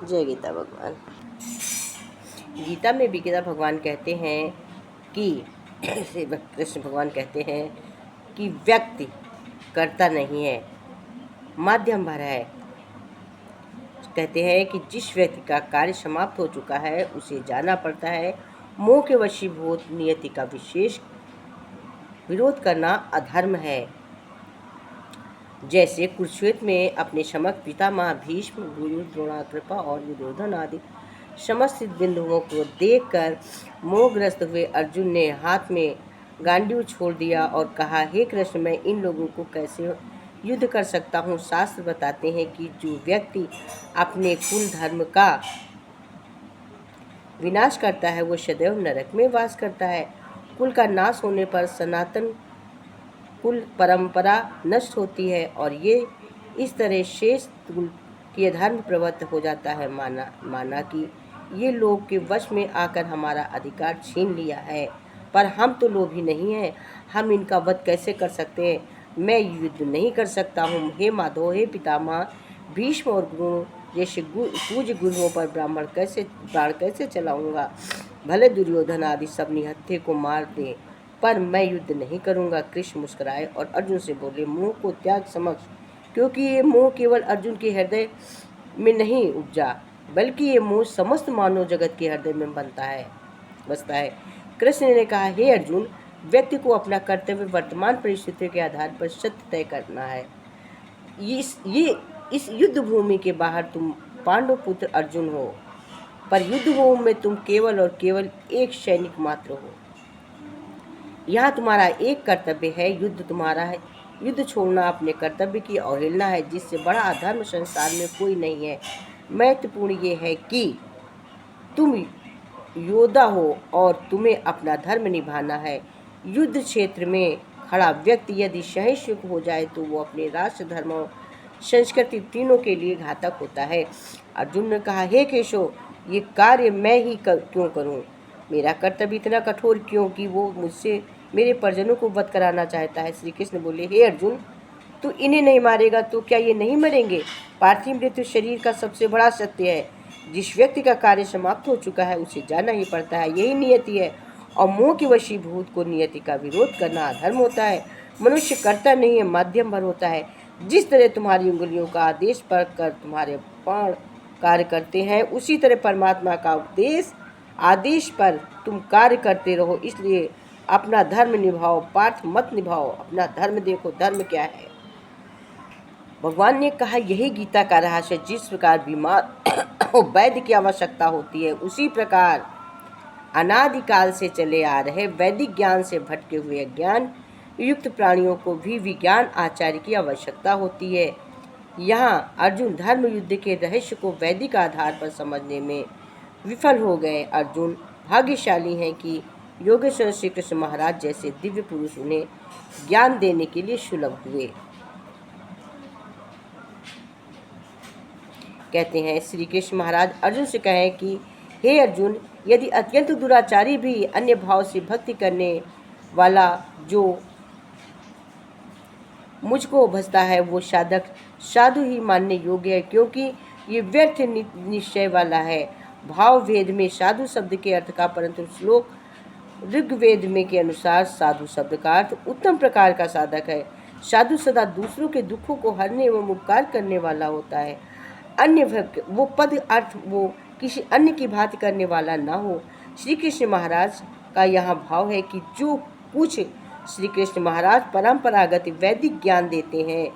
जय गीता भगवान। गीता में भी गीता भगवान कहते हैं कि कृष्ण भगवान कहते हैं कि व्यक्ति कर्ता नहीं है, माध्यम भर है। कहते हैं कि जिस व्यक्ति का कार्य समाप्त हो चुका है उसे जाना पड़ता है। मोह के वशीभूत नियति का विशेष विरोध करना अधर्म है। जैसे कुरुक्षेत्र में अपने समक्ष पितामह भीष्म, गुरु द्रोणाकृपा और दुर्योधन आदि समस्त बिंदुओं को देखकर मोहग्रस्त हुए अर्जुन ने हाथ में गांडीव छोड़ दिया और कहा, हे कृष्ण, मैं इन लोगों को कैसे युद्ध कर सकता हूँ। शास्त्र बताते हैं कि जो व्यक्ति अपने कुल धर्म का विनाश करता है वो सदैव नरक में वास करता है। कुल का नाश होने पर सनातन कुल परंपरा नष्ट होती है और ये इस तरह शेष कुल की अधर्म प्रवृत्त हो जाता है। माना कि ये लोग के वश में आकर हमारा अधिकार छीन लिया है, पर हम तो लोभी नहीं हैं, हम इनका वध कैसे कर सकते हैं। मैं युद्ध नहीं कर सकता हूँ। हे माधव, हे पितामह भीष्म और गुरु जैसे पूज्य गुरुओं पर प्राण कैसे चलाऊंगा। भले दुर्योधन आदि सब निहत्थे को मार दे, पर मैं युद्ध नहीं करूंगा। कृष्ण मुस्कुराए और अर्जुन से बोले, मोह को त्याग समक्ष, क्योंकि ये मोह केवल अर्जुन के हृदय में नहीं उपजा, बल्कि ये मोह समस्त मानव जगत के हृदय में बसता है। कृष्ण ने कहा, हे अर्जुन, व्यक्ति को अपना कर्तव्य वर्तमान परिस्थितियों के आधार पर सत्य तय करना है। इस युद्ध भूमि के बाहर तुम पांडव पुत्र अर्जुन हो, पर युद्ध भूमि में तुम केवल और केवल एक सैनिक मात्र हो। यहाँ तुम्हारा एक कर्तव्य है, युद्ध तुम्हारा है। युद्ध छोड़ना अपने कर्तव्य की अवहेलना है, जिससे बड़ा अधर्म संसार में कोई नहीं है। महत्वपूर्ण ये है कि तुम योद्धा हो और तुम्हें अपना धर्म निभाना है। युद्ध क्षेत्र में खड़ा व्यक्ति यदि सहिष्णु हो जाए तो वो अपने राष्ट्र, धर्म और संस्कृति तीनों के लिए घातक होता है। अर्जुन ने कहा, हे केशव, ये कार्य मैं ही क्यों करूं? मेरा कर्तव्य इतना कठोर क्यों कि वो मुझसे मेरे परिजनों को वध कराना चाहता है। श्री कृष्ण बोले, हे अर्जुन, तू इन्हें नहीं मारेगा तो क्या ये नहीं मरेंगे? पार्थिव मृत्यु शरीर का सबसे बड़ा सत्य है। जिस व्यक्ति का कार्य समाप्त हो चुका है उसे जाना ही पड़ता है, यही नियति है। और मोह के वशीभूत को नियति का विरोध करना अधर्म होता है। मनुष्य करता नहीं है, माध्यम भर होता है। जिस तरह तुम्हारी उंगलियों का आदेश पढ़कर तुम्हारे प्राण कार्य करते हैं, उसी तरह परमात्मा का आदेश पर तुम कार्य करते रहो। इसलिए अपना धर्म निभाओ, पार्थ मत निभाओ, अपना धर्म देखो, धर्म क्या है। भगवान ने कहा, यही गीता का रहस्य। जिस प्रकार बीमार वैद्य की आवश्यकता होती है, उसी प्रकार अनादिकाल से चले आ रहे वैदिक ज्ञान से भटके हुए ज्ञान युक्त प्राणियों को भी विज्ञान आचार्य की आवश्यकता होती है। यहाँ अर्जुन धर्म युद्ध के रहस्य को वैदिक आधार पर समझने में विफल हो गए। अर्जुन भाग्यशाली हैं कि योगेश्वर श्री कृष्ण महाराज जैसे दिव्य पुरुष उन्हें ज्ञान देने के लिए सुलभ हुए। कहते हैं श्री कृष्ण महाराज अर्जुन से कहें कि हे अर्जुन, यदि अत्यंत दुराचारी भी अन्य भाव से भक्ति करने वाला जो मुझको भजता है, वो साधक साधु ही मानने योग्य है, क्योंकि ये व्यर्थ निश्चय वाला है। भाव वेद में साधु शब्द के अर्थ का, परंतु श्लोक ऋग्वेद में के अनुसार साधु शब्द का अर्थ उत्तम प्रकार का साधक है। साधु सदा दूसरों के दुखों को हरने एवं उपकार करने वाला होता है। अन्य वो पद अर्थ वो किसी अन्य की भांति करने वाला ना हो। श्री कृष्ण महाराज का यहाँ भाव है कि जो कुछ श्री कृष्ण महाराज परंपरागत वैदिक ज्ञान देते हैं,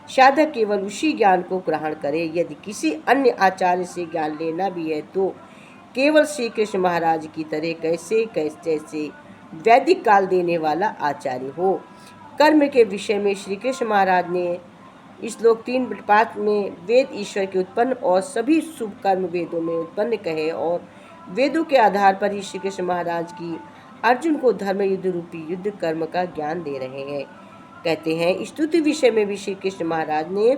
साधक केवल उसी ज्ञान को ग्रहण करे। यदि किसी अन्य आचार्य से ज्ञान लेना भी है तो केवल श्री कृष्ण महाराज की तरह कैसे वैदिक काल देने वाला आचार्य हो। कर्म के विषय में श्री कृष्ण महाराज ने श्लोक 3:5 में वेद ईश्वर के उत्पन्न और सभी शुभ कर्म वेदों में उत्पन्न कहे, और वेदों के आधार पर ही श्री कृष्ण महाराज की अर्जुन को धर्म युद्ध रूपी युद्ध कर्म का ज्ञान दे रहे हैं। कहते हैं स्तुति विषय में भी श्री कृष्ण महाराज ने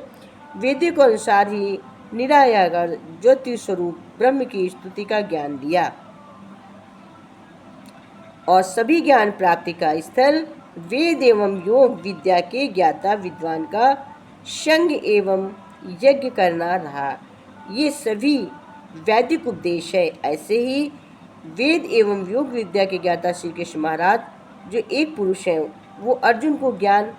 वेदों के अनुसार ही निराकार ज्योति स्वरूप ब्रह्म की स्तुति का ज्ञान दिया, और सभी ज्ञान प्राप्ति का स्थल वेद एवं योग विद्या के ज्ञाता विद्वान का संग एवं यज्ञ करना रहा। ये सभी वैदिक उपदेश है। ऐसे ही वेद एवं योग विद्या के ज्ञाता श्री कृष्ण महाराज जो एक पुरुष हैं, वो अर्जुन को ज्ञान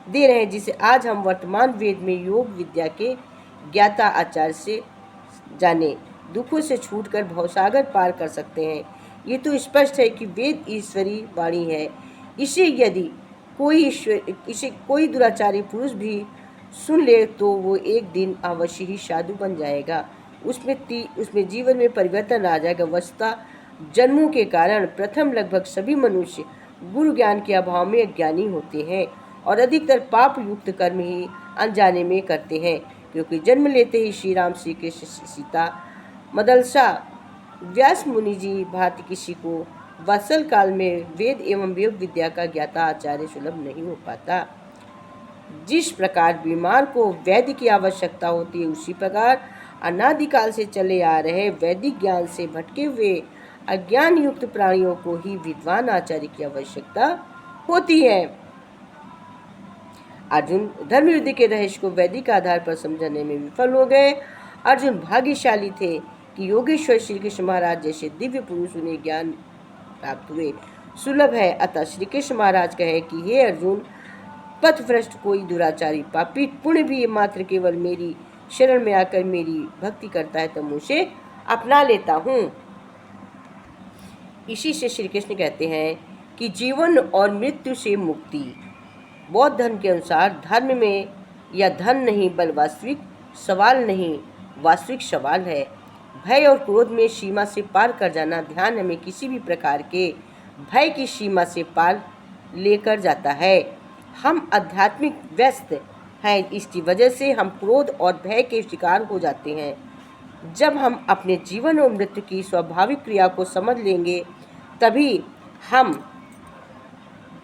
दे रहे हैं, जिसे आज हम वर्तमान वेद में योग विद्या के ज्ञाता आचार्य से जाने दुखों से छूटकर भवसागर पार कर सकते हैं। ये तो स्पष्ट है कि वेद ईश्वरी वाणी है। इसे यदि कोई दुराचारी पुरुष भी सुन ले तो वो एक दिन अवश्य ही साधु बन जाएगा। उसमें जीवन में परिवर्तन आ जाएगा। वस्तुतः जन्मों के कारण प्रथम लगभग सभी मनुष्य गुरु ज्ञान के अभाव में अज्ञानी होते हैं और अधिकतर पाप युक्त कर्म ही अनजाने में करते हैं, क्योंकि जन्म लेते ही श्री राम, श्री कृष्ण, सीता, मदलसा, व्यास मुनि जी भांति किसी को वत्सल काल में वेद एवं योग विद्या का ज्ञाता आचार्य सुलभ नहीं हो पाता। जिस प्रकार बीमार को वैद्य की आवश्यकता होती है, उसी प्रकार अनादिकाल से चले आ रहे वैदिक ज्ञान से भटके हुए अज्ञान युक्त प्राणियों को ही विद्वान आचार्य की आवश्यकता होती है। अर्जुन धर्म युद्ध के रहस्य को वैदिक आधार पर समझने में विफल हो गए। अर्जुन भाग्यशाली थे कि योगेश्वर श्री कृष्ण महाराज जैसे दिव्य पुरुष उन्हें ज्ञान प्राप्त हुए सुलभ है। अतः श्री कृष्ण महाराज कहे कि हे अर्जुन, पथभ्रष्ट कोई दुराचारी पापी पुण्य भी मात्र केवल मेरी शरण में आकर मेरी भक्ति करता है तो मुझे अपना लेता हूँ। इसी से श्री कृष्ण कहते हैं कि जीवन और मृत्यु से मुक्ति बौद्ध धर्म के अनुसार धर्म में या धन नहीं बल वास्तविक सवाल नहीं, वास्तविक सवाल है। भय और क्रोध में सीमा से पार कर जाना ध्यान हमें किसी भी प्रकार के भय की सीमा से पार लेकर जाता है। हम आध्यात्मिक व्यस्त हैं, इसकी वजह से हम क्रोध और भय के शिकार हो जाते हैं। जब हम अपने जीवन और मृत्यु की स्वाभाविक क्रिया को समझ लेंगे तभी हम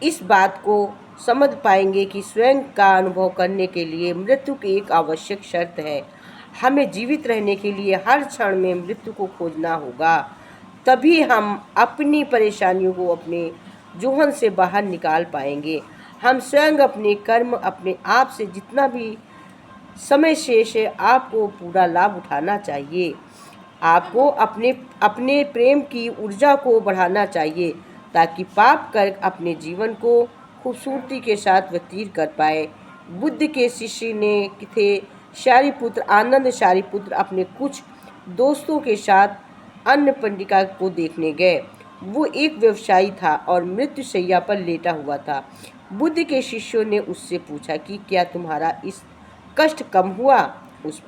इस बात को समझ पाएंगे कि स्वयं का अनुभव करने के लिए मृत्यु की एक आवश्यक शर्त है। हमें जीवित रहने के लिए हर क्षण में मृत्यु को खोजना होगा, तभी हम अपनी परेशानियों को अपने जोहन से बाहर निकाल पाएंगे। हम स्वयं अपने कर्म अपने आप से जितना भी समय शेष है आपको पूरा लाभ उठाना चाहिए। आपको अपने प्रेम की ऊर्जा को बढ़ाना चाहिए ताकि पाप कर अपने जीवन को खूबसूरती के साथ व्यतीत कर पाए। बुद्ध के शिष्य ने थे शारिपुत्र, आनंद शारिपुत्र अपने कुछ दोस्तों के साथ अन्न पंडिका को देखने गए। वो एक व्यवसायी था और मृत्यु शैया पर लेटा हुआ था। बुद्ध के शिष्यों ने उससे पूछा कि क्या तुम्हारा इस कष्ट कम हुआ? उस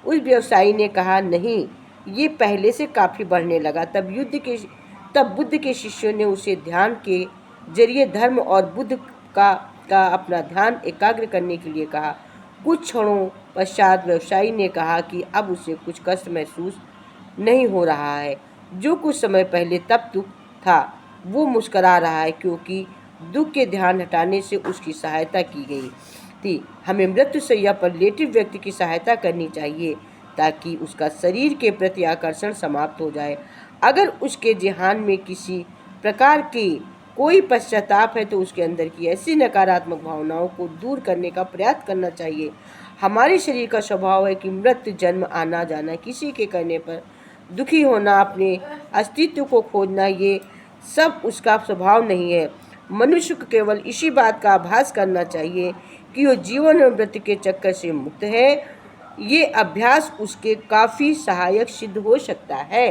व्यवसायी ने कहा, नहीं, ये पहले से काफ़ी बढ़ने लगा। तब बुद्ध के शिष्यों ने उसे ध्यान के जरिए धर्म और बुद्ध का अपना ध्यान एकाग्र करने के लिए कहा। कुछ क्षणों पश्चात व्यवसायी ने कहा कि अब उसे कुछ कष्ट महसूस नहीं हो रहा है। जो कुछ समय पहले तब दुख था वो मुस्करा रहा है, क्योंकि दुख के ध्यान हटाने से उसकी सहायता की गई थी। हमें मृत्यु शैया पर लेटे व्यक्ति की सहायता करनी चाहिए ताकि उसका शरीर के प्रति आकर्षण समाप्त हो जाए। अगर उसके जेहान में किसी प्रकार की कोई पश्चाताप है तो उसके अंदर की ऐसी नकारात्मक भावनाओं को दूर करने का प्रयास करना चाहिए। हमारे शरीर का स्वभाव है कि मृत्यु, जन्म, आना जाना, किसी के कहने पर दुखी होना, अपने अस्तित्व को खोजना, ये सब उसका स्वभाव नहीं है। मनुष्य को केवल इसी बात का आभास करना चाहिए कि वो जीवन और मृत्यु के चक्कर से मुक्त है। ये अभ्यास उसके काफ़ी सहायक सिद्ध हो सकता है।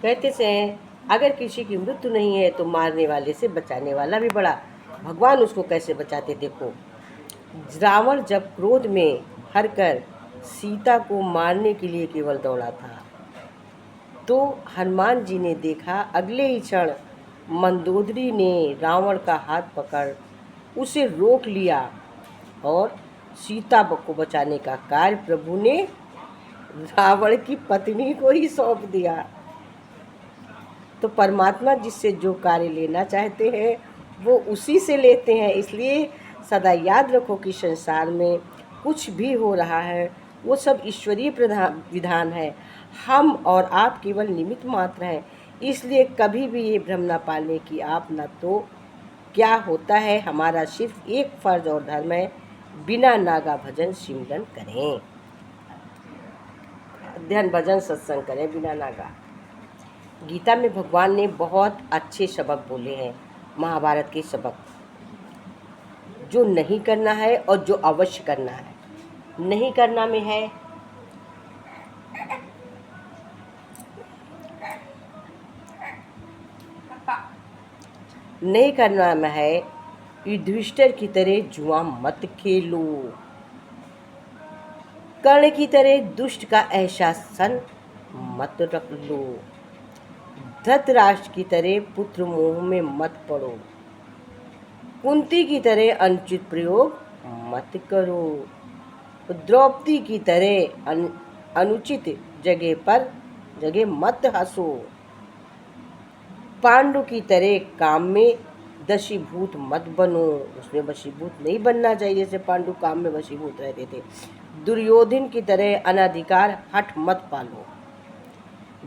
कहते हैं अगर किसी की मृत्यु नहीं है तो मारने वाले से बचाने वाला भी बड़ा। भगवान उसको कैसे बचाते देखो। रावण जब क्रोध में भरकर सीता को मारने के लिए केवल दौड़ा था तो हनुमान जी ने देखा, अगले ही क्षण मंदोदरी ने रावण का हाथ पकड़ उसे रोक लिया और सीता को बचाने का कार्य प्रभु ने रावण की पत्नी को ही सौंप दिया। तो परमात्मा जिससे जो कार्य लेना चाहते हैं वो उसी से लेते हैं। इसलिए सदा याद रखो कि संसार में कुछ भी हो रहा है वो सब ईश्वरीय विधान है। हम और आप केवल निमित्त मात्र हैं। इसलिए कभी भी ये भ्रम न पालें कि आप न तो क्या होता है। हमारा सिर्फ एक फर्ज और धर्म है, बिना नागा भजन सिमरन करें। ध्यान भजन सत्संग करें बिना नागा। गीता में भगवान ने बहुत अच्छे सबक बोले हैं, महाभारत के सबक, जो नहीं करना है और जो अवश्य करना है। नहीं करना में है नहीं करना में है युधिष्ठिर की तरह जुआ मत खेलो, कर्ण की तरह दुष्ट का एहसासन मत रख लो, धृतराष्ट्र की तरह पुत्र मोह में मत पड़ो, कुंती की तरह अनुचित प्रयोग मत करो, द्रौपदी की तरह अनुचित जगह मत हंसो, पांडु की तरह काम में वशीभूत मत बनो, उसमें वशीभूत नहीं बनना चाहिए जैसे पांडु काम में वशीभूत रहते थे। दुर्योधन की तरह अनाधिकार हठ मत पालो,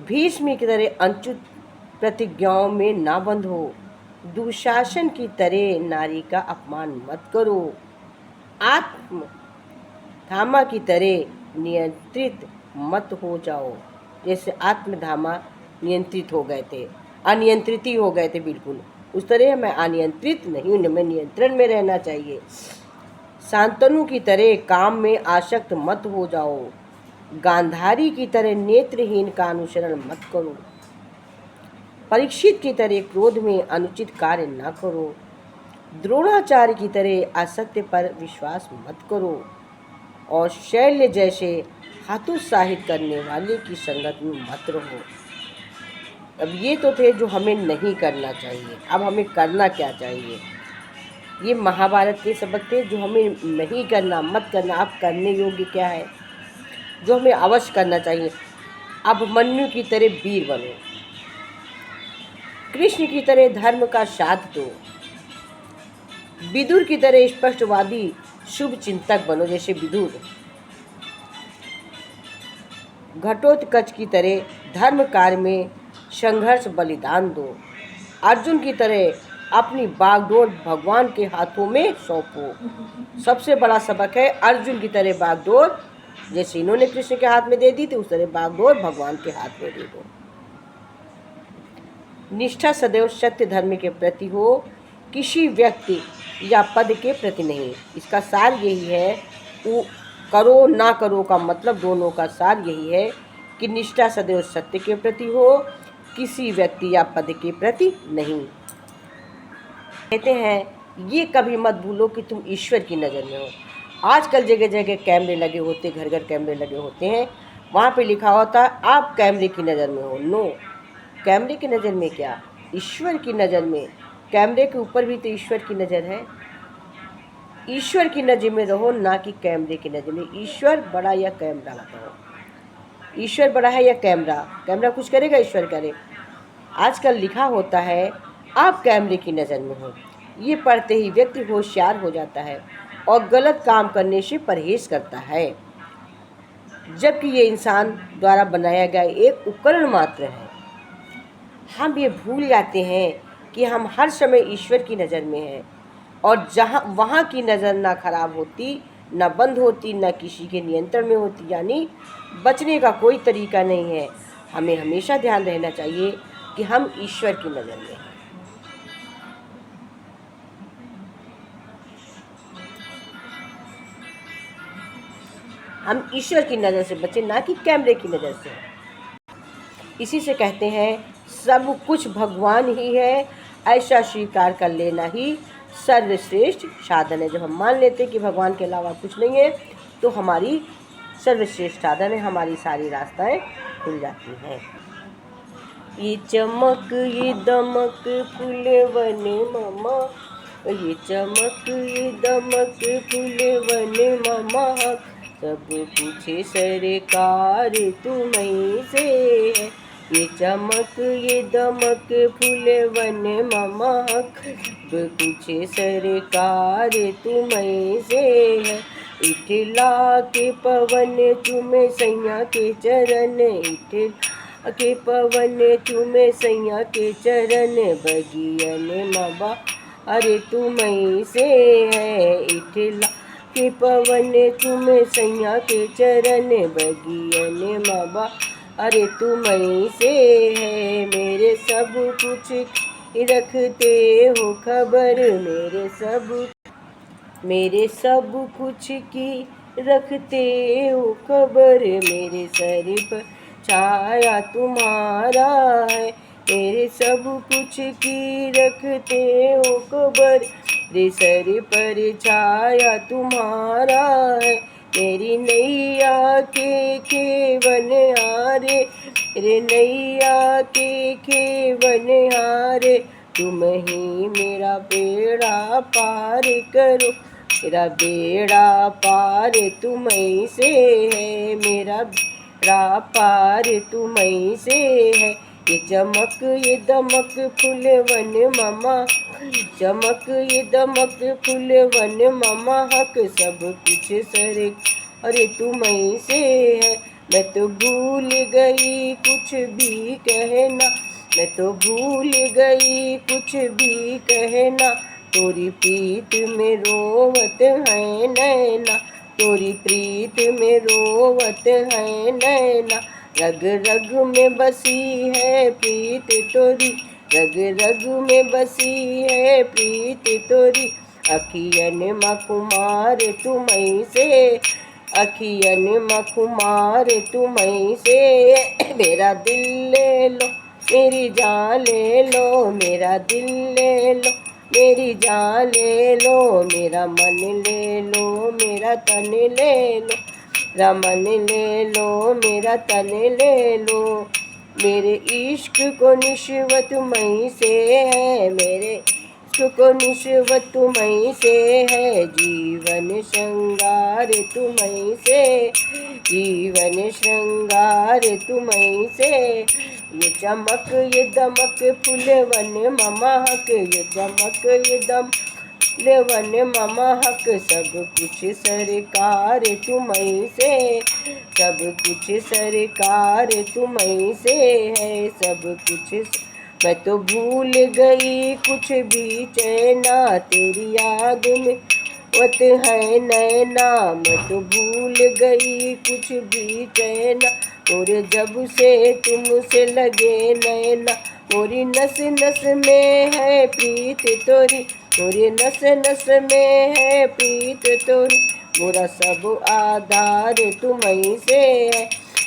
भीष्म की तरह अनुचित प्रतिज्ञाओं में ना बंधो, दुशासन की तरह नारी का अपमान मत करो, आत्म धामा की तरह नियंत्रित मत हो जाओ, जैसे आत्मधामा नियंत्रित हो गए थे, अनियंत्रित ही हो गए थे बिल्कुल, उस तरह मैं अनियंत्रित नहीं हूँ, मैं नियंत्रण में रहना चाहिए। शांतनु की तरह काम में आसक्त मत हो जाओ, गांधारी की तरह नेत्रहीन का अनुसरण मत करो, परीक्षित की तरह क्रोध में अनुचित कार्य न करो, द्रोणाचार्य की तरह असत्य पर विश्वास मत करो, और शैल्य जैसे हतोत्साहित करने वाले की संगत में मत रहो। अब ये तो थे जो हमें नहीं करना चाहिए, अब हमें करना क्या चाहिए। ये महाभारत के सबक थे जो हमें नहीं करना, मत करना। अब करने योग्य क्या है, जो हमें अवश्य करना चाहिए। अब मन्यु की तरह वीर बनो, कृष्ण की तरह धर्म का साथ दो, विदुर की तरह स्पष्टवादी शुभ चिंतक बनो जैसे विदुर, घटोत्कच की तरह धर्म कार्य में संघर्ष बलिदान दो, अर्जुन की तरह अपनी बागडोर भगवान के हाथों में सौंपो। सबसे बड़ा सबक है अर्जुन की तरह बागडोर, जैसे इन्होंने कृष्ण के हाथ में दे दी थी उस तरह बागडोर भगवान के हाथ में दे दो। निष्ठा सदैव सत्य धर्म के प्रति हो, किसी व्यक्ति या पद के प्रति नहीं। इसका सार यही है, वो करो ना करो का मतलब दोनों का सार यही है कि निष्ठा सदैव सत्य के प्रति हो, किसी व्यक्ति या पद के प्रति नहीं। कहते हैं ये कभी मत भूलो कि तुम ईश्वर की नज़र में हो। आजकल जगह जगह कैमरे लगे होते, घर घर कैमरे लगे होते हैं, वहाँ पे लिखा होता है आप कैमरे की नज़र में हो। नो, कैमरे की नज़र में क्या, ईश्वर की नज़र में। कैमरे के ऊपर भी तो ईश्वर की नज़र है। ईश्वर की नज़र में रहो, ना कि कैमरे की नज़र में। ईश्वर बड़ा या कैमरा बताओ, ईश्वर बड़ा है या कैमरा? कैमरा कुछ करेगा, ईश्वर करे। आजकल लिखा होता है आप कैमरे की नज़र में हो। ये पढ़ते ही व्यक्ति होशियार हो जाता है और गलत काम करने से परहेज करता है, जबकि ये इंसान द्वारा बनाया गया एक उपकरण मात्र है। हम ये भूल जाते हैं कि हम हर समय ईश्वर की नज़र में हैं, और जहाँ वहाँ की नज़र ना खराब होती, ना बंद होती, ना किसी के नियंत्रण में होती, यानी बचने का कोई तरीका नहीं है। हमें हमेशा ध्यान रहना चाहिए कि हम ईश्वर की नज़र में हैं। हम ईश्वर की नज़र से बचें, ना कि कैमरे की नज़र से। इसी से कहते हैं सब कुछ भगवान ही है, ऐसा स्वीकार कर लेना ही सर्वश्रेष्ठ साधन है। जब हम मान लेते हैं कि भगवान के अलावा कुछ नहीं है, तो हमारी सर्वश्रेष्ठ साधन है, हमारी सारी रास्ताएं खुल जाती हैं। ये चमक ये दमक फूलवन ममा, ये चमक ये दमक फूलवन ममा, सब पूछे सरकार तुम्हीं से है। ये चमक ये दमक फूलवन महक, पूछे सरकार तुम्हीं से है। इठला के पवन चूमे सैया के चरण, इठला के पवन चूमे सैया के चरण, बगियन मबा अरे तुम्हीं से है। इठला के पवन तुम सैया के चरण बगियन माबा अरे तुम्हीं से है मेरे सब कुछ रखते हो खबर मेरे सब कुछ की रखते हो खबर मेरे सर पर छाया तुम्हारा है मेरे सब कुछ की रखते हो खबर मेरे सर पर छाया तुम्हारा है मेरी नैया के बनहारे मेरे नैया के बनहारे तुम ही मेरा बेड़ा पार करो मेरा बेड़ा पार तुम्हीं से है मेरा बेड़ा पार तुम्हीं से है ये चमक ये दमक फूलवन मामा चमक ये दमक फूलवन मामा हक सब कुछ सर अरे तुम्हीं से है मैं तो भूल गई कुछ भी कहना मैं तो भूल गई कुछ भी कहना तोरी प्रीत में रोवत है नैना तोरी प्रीत में रोवत है नैना रग रग में बसी है प्रीत तोरी रग रग में बसी है प्रीत तोरी अखियन मखुमार तुम्हीं से अखियन मखुमार तुम्हीं से मेरा दिल ले लो मेरी जान ले लो मेरा दिल ले लो मेरी जान ले लो मेरा मन ले लो मेरा तन ले लो मेरा मन ले लो मेरा तन ले लो मेरे इश्क को निश्वत मई से है मेरे इश्क को निश्वत मई से है जीवन श्रृंगार तुम्हीं से जीवन श्रृंगार तुम्हीं से ये चमक ये दमक फूलवन ममा हक ये चमक ये दम लेवन ममा हक सब कुछ सरकार तुम्हीं से सब कुछ सरकार तुम्हीं से है सब कुछ मैं तो भूल गई कुछ भी चैना तेरी याद में वत है नैना मैं तो भूल गई कुछ भी चैना और जब से तुमसे लगे नैना मोरी नस नस में है प्रीत तोरी मोरी नस नस में है प्रीत तोरी मोरा सब आधार तुम्हीं से है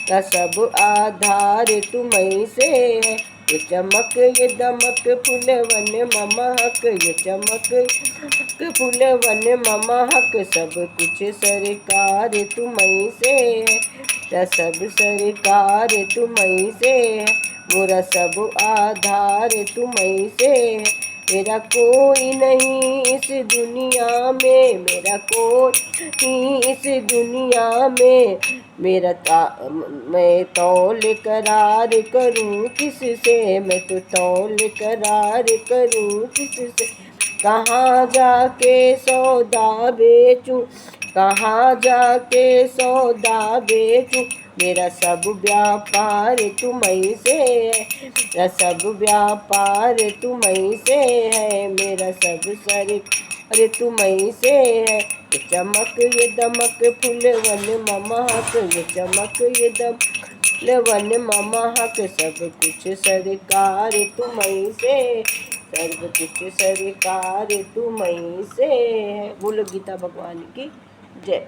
का सब आधार तुम्हीं से है ये चमक ये दमक फूलवन ममा हक ये चमक फूलवन ममा हक सब कुछ सरकार तुम्हीं से है सब सरकार तुम्हीं से है मोरा सब आधार तुम्हीं से है मेरा कोई नहीं इस दुनिया में मेरा कोई नहीं इस दुनिया में मैं तौल करार करूं किससे मैं तो तौल करार करूं किससे कहाँ जाके सौदा बेचूं कहाँ जाके सौदा बेचूं मेरा सब व्यापार तुम्हीं से है मेरा सब व्यापार तुम्हीं से है मेरा सब सर अरे तुम्हीं से है ये चमक ये दमक फूलवन महक ये चमक ये दम फूलवन महक सब कुछ सरकार तुम्हीं से सर्व कुछ सरकार तुम्हीं से है। बोलो गीता भगवान की जय।